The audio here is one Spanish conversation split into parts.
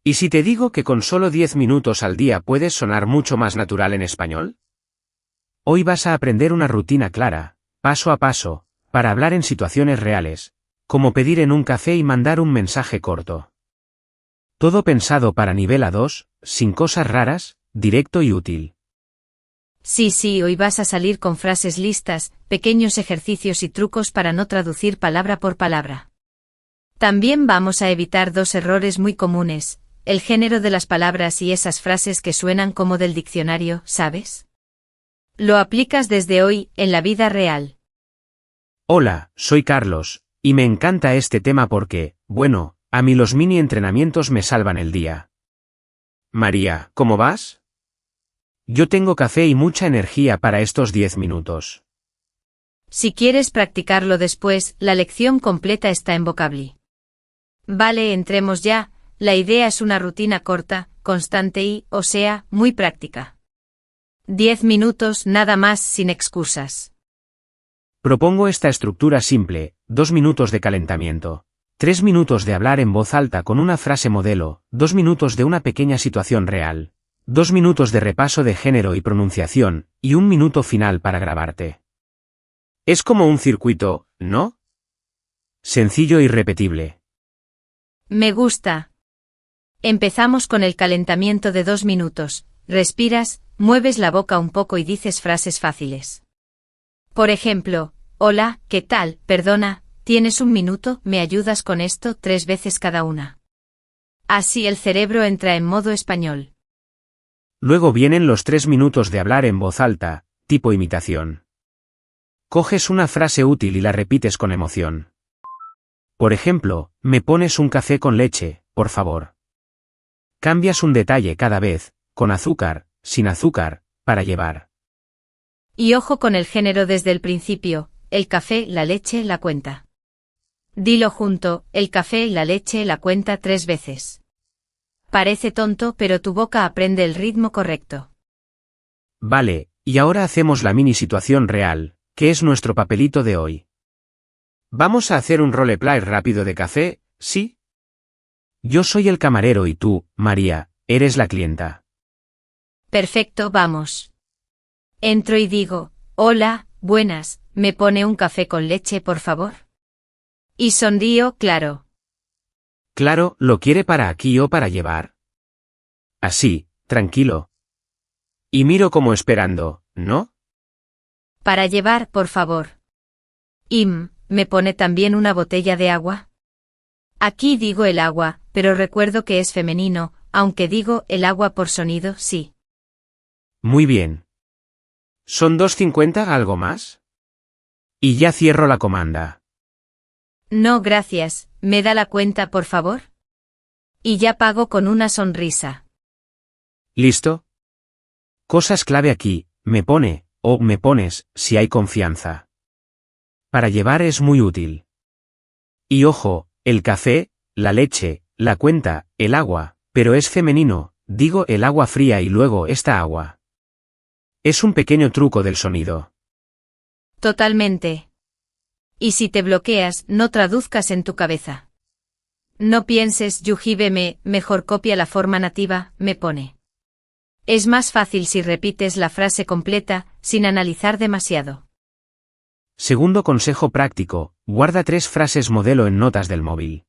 ¿Y si te digo que con solo 10 minutos al día puedes sonar mucho más natural en español? Hoy vas a aprender una rutina clara, paso a paso, para hablar en situaciones reales, como pedir en un café y mandar un mensaje corto. Todo pensado para nivel A2, sin cosas raras, directo y útil. Sí, hoy vas a salir con frases listas, pequeños ejercicios y trucos para no traducir palabra por palabra. También vamos a evitar dos errores muy comunes, el género de las palabras y esas frases que suenan como del diccionario, ¿sabes? Lo aplicas desde hoy, en la vida real. Hola, soy Carlos, y me encanta este tema porque, bueno, a mí los mini entrenamientos me salvan el día. María, ¿cómo vas? Yo tengo café y mucha energía para estos 10 minutos. Si quieres practicarlo después, la lección completa está en Vocably. Vale, entremos ya, la idea es una rutina corta, constante y, o sea, muy práctica. 10 minutos nada más sin excusas. Propongo esta estructura simple, 2 minutos de calentamiento, 3 minutos de hablar en voz alta con una frase modelo, 2 minutos de una pequeña situación real, 2 minutos de repaso de género y pronunciación, y 1 minuto final para grabarte. Es como un circuito, ¿no? Sencillo y repetible. Me gusta. Empezamos con el calentamiento de 2 minutos, respiras, mueves la boca un poco y dices frases fáciles. Por ejemplo, hola, ¿qué tal? Perdona, ¿tienes un minuto? ¿Me ayudas con esto? 3 veces cada una. Así el cerebro entra en modo español. Luego vienen los 3 minutos de hablar en voz alta, tipo imitación. Coges una frase útil y la repites con emoción. Por ejemplo, me pones un café con leche, por favor. Cambias un detalle cada vez, con azúcar, sin azúcar, para llevar. Y ojo con el género desde el principio, el café, la leche, la cuenta. Dilo junto, el café, la leche, la cuenta 3 veces. Parece tonto, pero tu boca aprende el ritmo correcto. Vale, y ahora hacemos la mini situación real, que es nuestro papelito de hoy. ¿Vamos a hacer un roleplay rápido de café, sí? Yo soy el camarero y tú, María, eres la clienta. Perfecto, vamos. Entro y digo, hola, buenas, ¿me pone un café con leche, por favor? Y sonrío, claro. Claro, ¿lo quiere para aquí o para llevar? Así, tranquilo. Y miro como esperando, ¿no? Para llevar, por favor. ¿Me pone también una botella de agua? Aquí digo el agua, pero recuerdo que es femenino, aunque digo el agua por sonido, sí. Muy bien. ¿Son 2,50 algo más? Y ya cierro la comanda. No, gracias, ¿me da la cuenta, por favor? Y ya pago con una sonrisa. ¿Listo? Cosas clave aquí, me pone, o me pones, si hay confianza. Para llevar es muy útil. Y ojo, el café, la leche, la cuenta, el agua, pero es femenino, digo el agua fría y luego esta agua. Es un pequeño truco del sonido. Totalmente. Y si te bloqueas, no traduzcas en tu cabeza. No pienses, yujibeme, mejor copia la forma nativa, me pone. Es más fácil si repites la frase completa, sin analizar demasiado. Segundo consejo práctico, guarda 3 frases modelo en notas del móvil.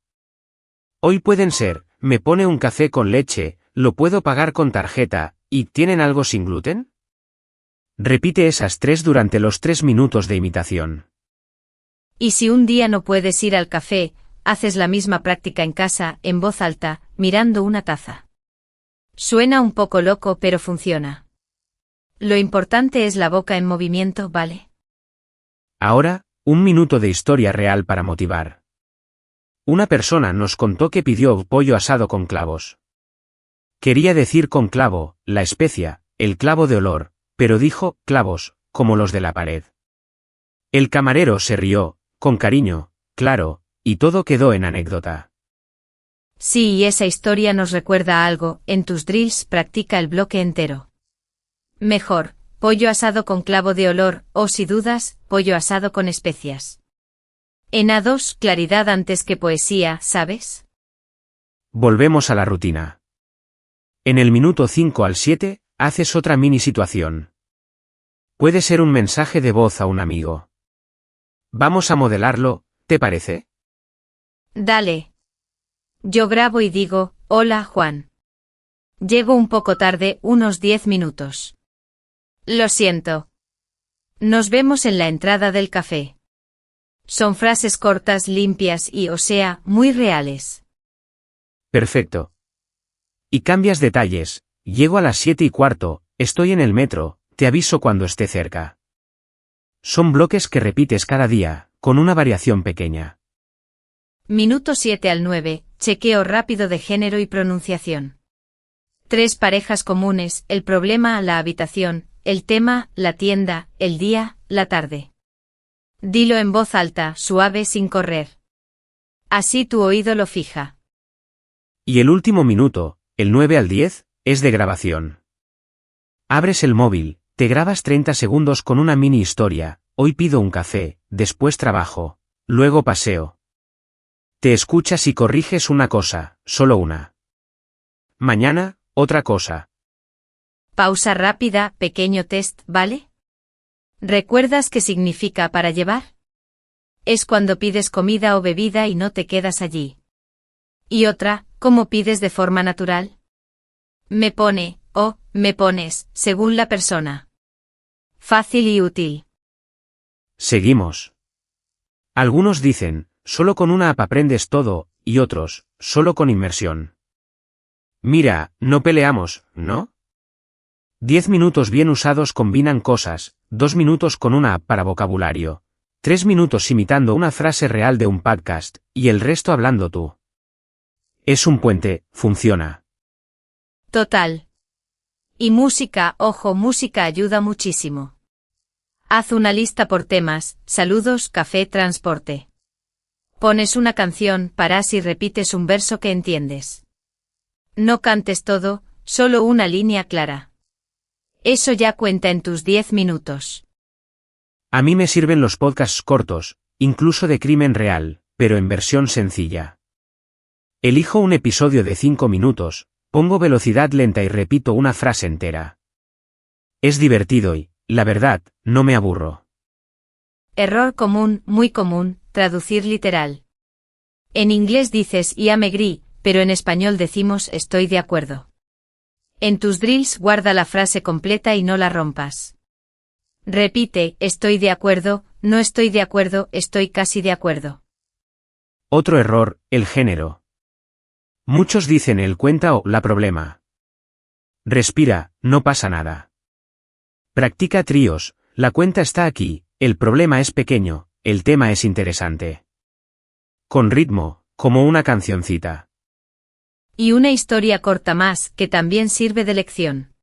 Hoy pueden ser, me pone un café con leche, lo puedo pagar con tarjeta, y ¿tienen algo sin gluten? Repite esas 3 durante los 3 minutos de imitación. Y si un día no puedes ir al café, haces la misma práctica en casa, en voz alta, mirando una taza. Suena un poco loco, pero funciona. Lo importante es la boca en movimiento, ¿vale? Ahora, 1 minuto de historia real para motivar. Una persona nos contó que pidió pollo asado con clavos. Quería decir con clavo, la especia, el clavo de olor, pero dijo, clavos, como los de la pared. El camarero se rió, con cariño, claro, y todo quedó en anécdota. Sí, y esa historia nos recuerda algo, en tus drills practica el bloque entero. Mejor, pollo asado con clavo de olor, o si dudas, pollo asado con especias. En A2, claridad antes que poesía, ¿sabes? Volvemos a la rutina. En el minuto 5 al 7, haces otra mini situación. Puede ser un mensaje de voz a un amigo. Vamos a modelarlo, ¿te parece? Dale. Yo grabo y digo, hola Juan. Llego un poco tarde, unos 10 minutos. Lo siento. Nos vemos en la entrada del café. Son frases cortas, limpias y, o sea, muy reales. Perfecto. Y cambias detalles. Llego a las 7:15, estoy en el metro, te aviso cuando esté cerca. Son bloques que repites cada día, con una variación pequeña. Minuto 7 al 9, chequeo rápido de género y pronunciación. 3 parejas comunes, el problema, la habitación, el tema, la tienda, el día, la tarde. Dilo en voz alta, suave sin correr. Así tu oído lo fija. Y el último minuto, el 9 al 10, es de grabación. Abres el móvil, te grabas 30 segundos con una mini historia, hoy pido un café, después trabajo, luego paseo. Te escuchas y corriges una cosa, solo una. Mañana, otra cosa. Pausa rápida, pequeño test, ¿vale? ¿Recuerdas qué significa para llevar? Es cuando pides comida o bebida y no te quedas allí. Y otra, ¿cómo pides de forma natural? Me pone, o, me pones, según la persona. Fácil y útil. Seguimos. Algunos dicen, solo con una app aprendes todo, y otros, solo con inmersión. Mira, no peleamos, ¿no? 10 minutos bien usados combinan cosas, 2 minutos con una app para vocabulario, 3 minutos imitando una frase real de un podcast, y el resto hablando tú. Es un puente, funciona. Total. Y música, ojo, música ayuda muchísimo. Haz una lista por temas, saludos, café, transporte. Pones una canción, paras y repites un verso que entiendes. No cantes todo, solo una línea clara. Eso ya cuenta en tus 10 minutos. A mí me sirven los podcasts cortos, incluso de crimen real, pero en versión sencilla. Elijo un episodio de 5 minutos, pongo velocidad lenta y repito una frase entera. Es divertido y, la verdad, no me aburro. Error común, muy común, traducir literal. En inglés dices I am agree, pero en español decimos estoy de acuerdo. En tus drills guarda la frase completa y no la rompas. Repite, estoy de acuerdo, no estoy de acuerdo, estoy casi de acuerdo. Otro error, el género. Muchos dicen el cuenta o la problema. Respira, no pasa nada. Practica tríos, la cuenta está aquí, el problema es pequeño, el tema es interesante. Con ritmo, como una cancioncita. Y una historia corta más, que también sirve de lección.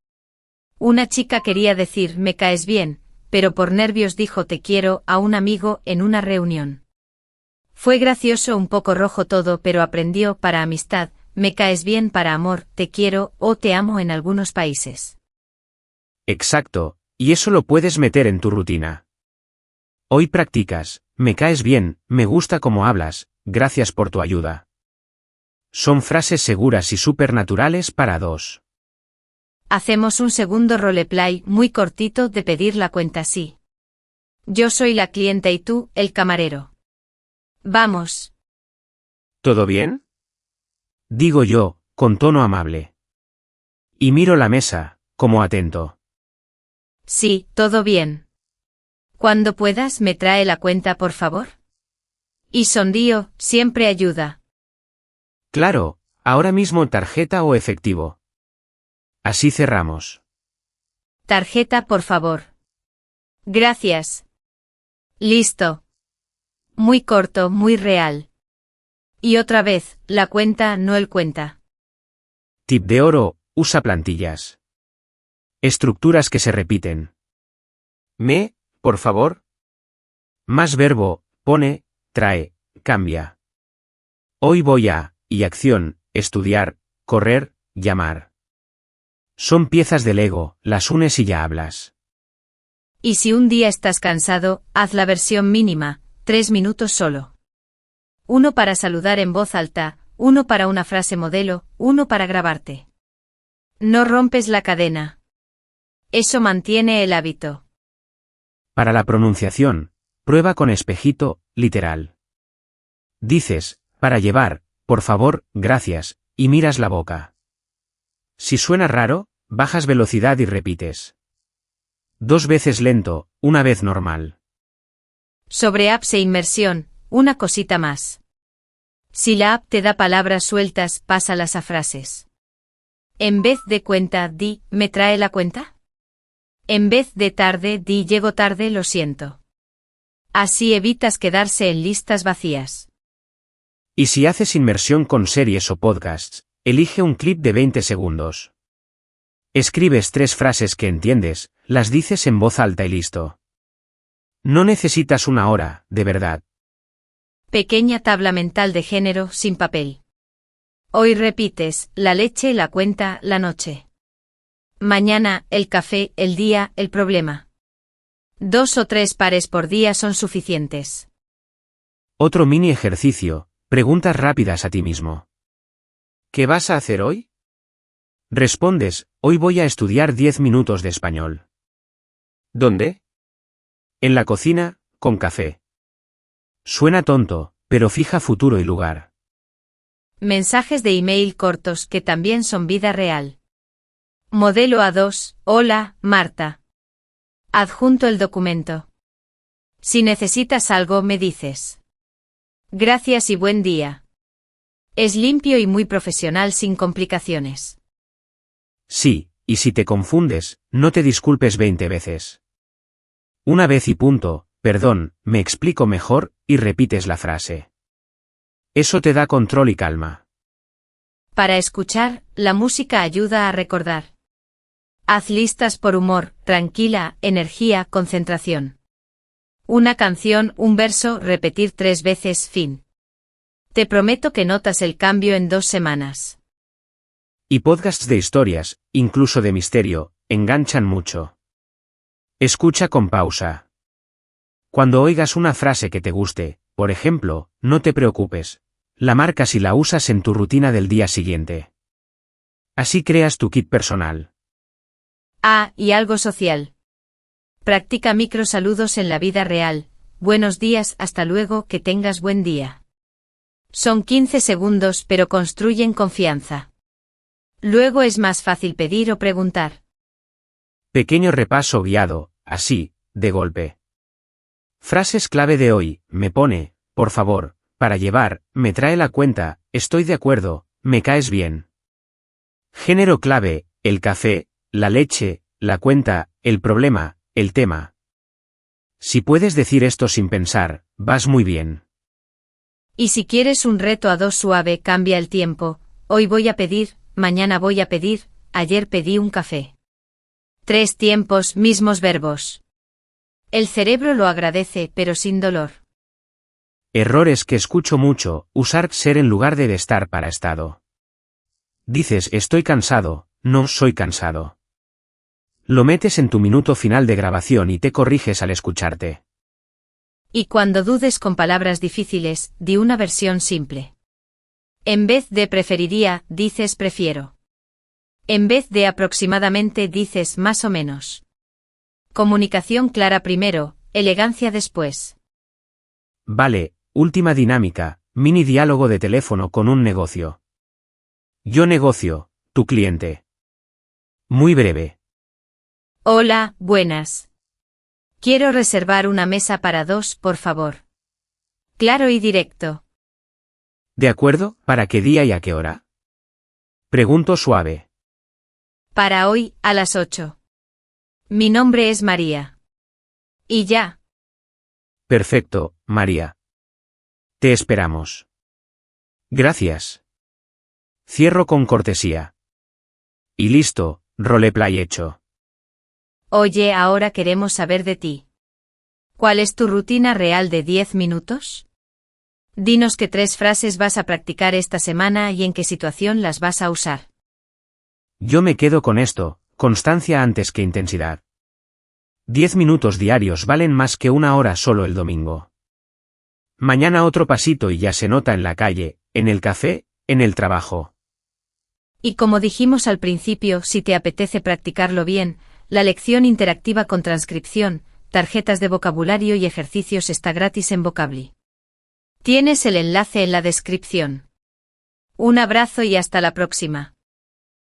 Una chica quería decir me caes bien, pero por nervios dijo te quiero a un amigo en una reunión. Fue gracioso, un poco rojo todo, pero aprendió para amistad, me caes bien para amor, te quiero o te amo en algunos países. Exacto, y eso lo puedes meter en tu rutina. Hoy practicas, me caes bien, me gusta cómo hablas, gracias por tu ayuda. Son frases seguras y supernaturales para dos. Hacemos un segundo roleplay muy cortito de pedir la cuenta así. Yo soy la clienta y tú, el camarero. Vamos. ¿Todo bien? Digo yo, con tono amable. Y miro la mesa, como atento. Sí, todo bien. Cuando puedas, me trae la cuenta, por favor. Y sonrío, siempre ayuda. Claro, ahora mismo tarjeta o efectivo. Así cerramos. Tarjeta, por favor. Gracias. Listo. Muy corto, muy real. Y otra vez, la cuenta, no el cuenta. Tip de oro, usa plantillas. Estructuras que se repiten. Por favor. Más verbo, pone, trae, cambia. Hoy voy a, y acción, estudiar, correr, llamar. Son piezas del Lego, las unes y ya hablas. Y si un día estás cansado, haz la versión mínima, 3 minutos solo. Uno para saludar en voz alta, uno para una frase modelo, uno para grabarte. No rompes la cadena. Eso mantiene el hábito. Para la pronunciación, prueba con espejito, literal. Dices, para llevar, por favor, gracias, y miras la boca. Si suena raro, bajas velocidad y repites. 2 veces lento, una vez normal. Sobre apps e inmersión, una cosita más. Si la app te da palabras sueltas, pásalas a frases. En vez de cuenta, di, ¿me trae la cuenta? En vez de tarde, di, llego tarde, lo siento. Así evitas quedarse en listas vacías. Y si haces inmersión con series o podcasts, elige un clip de 20 segundos. Escribes 3 frases que entiendes, las dices en voz alta y listo. No necesitas 1 hora, de verdad. Pequeña tabla mental de género sin papel. Hoy repites, la leche, la cuenta, la noche. Mañana, el café, el día, el problema. 2 o 3 pares por día son suficientes. Otro mini ejercicio, preguntas rápidas a ti mismo. ¿Qué vas a hacer hoy? Respondes, hoy voy a estudiar 10 minutos de español. ¿Dónde? En la cocina, con café. Suena tonto, pero fija futuro y lugar. Mensajes de email cortos que también son vida real. Modelo A2, hola, Marta. Adjunto el documento. Si necesitas algo, me dices. Gracias y buen día. Es limpio y muy profesional sin complicaciones. Sí, y si te confundes, no te disculpes 20 veces. Una vez y punto, perdón, me explico mejor, y repites la frase. Eso te da control y calma. Para escuchar, la música ayuda a recordar. Haz listas por humor, tranquila, energía, concentración. Una canción, un verso, repetir 3 veces, fin. Te prometo que notas el cambio en 2 semanas. Y podcasts de historias, incluso de misterio, enganchan mucho. Escucha con pausa. Cuando oigas una frase que te guste, por ejemplo, no te preocupes. La marcas y la usas en tu rutina del día siguiente. Así creas tu kit personal. Ah, y algo social. Practica microsaludos en la vida real. Buenos días, hasta luego, que tengas buen día. Son 15 segundos, pero construyen confianza. Luego es más fácil pedir o preguntar. Pequeño repaso guiado, así, de golpe. Frases clave de hoy, me pone, por favor, para llevar, me trae la cuenta, estoy de acuerdo, me caes bien. Género clave, el café, la leche, la cuenta, el problema, el tema. Si puedes decir esto sin pensar, vas muy bien. Y si quieres un reto a 2 suave, cambia el tiempo. Hoy voy a pedir, mañana voy a pedir, ayer pedí un café. 3 tiempos, mismos verbos. El cerebro lo agradece, pero sin dolor. Errores que escucho mucho, usar ser en lugar de estar para estado. Dices estoy cansado, no soy cansado. Lo metes en tu minuto final de grabación y te corriges al escucharte. Y cuando dudes con palabras difíciles, di una versión simple. En vez de preferiría, dices prefiero. En vez de aproximadamente, dices más o menos. Comunicación clara primero, elegancia después. Vale, última dinámica, mini diálogo de teléfono con un negocio. Yo negocio, tu cliente. Muy breve. Hola, buenas. Quiero reservar una mesa para 2, por favor. Claro y directo. ¿De acuerdo? ¿Para qué día y a qué hora? Pregunto suave. Para hoy, a las 8. Mi nombre es María. Y ya. Perfecto, María. Te esperamos. Gracias. Cierro con cortesía. Y listo, roleplay hecho. Oye, ahora queremos saber de ti. ¿Cuál es tu rutina real de 10 minutos? Dinos qué 3 frases vas a practicar esta semana y en qué situación las vas a usar. Yo me quedo con esto, constancia antes que intensidad. 10 minutos diarios valen más que 1 hora solo el domingo. Mañana otro pasito y ya se nota en la calle, en el café, en el trabajo. Y como dijimos al principio, si te apetece practicarlo bien, la lección interactiva con transcripción, tarjetas de vocabulario y ejercicios está gratis en Vocably. Tienes el enlace en la descripción. Un abrazo y hasta la próxima.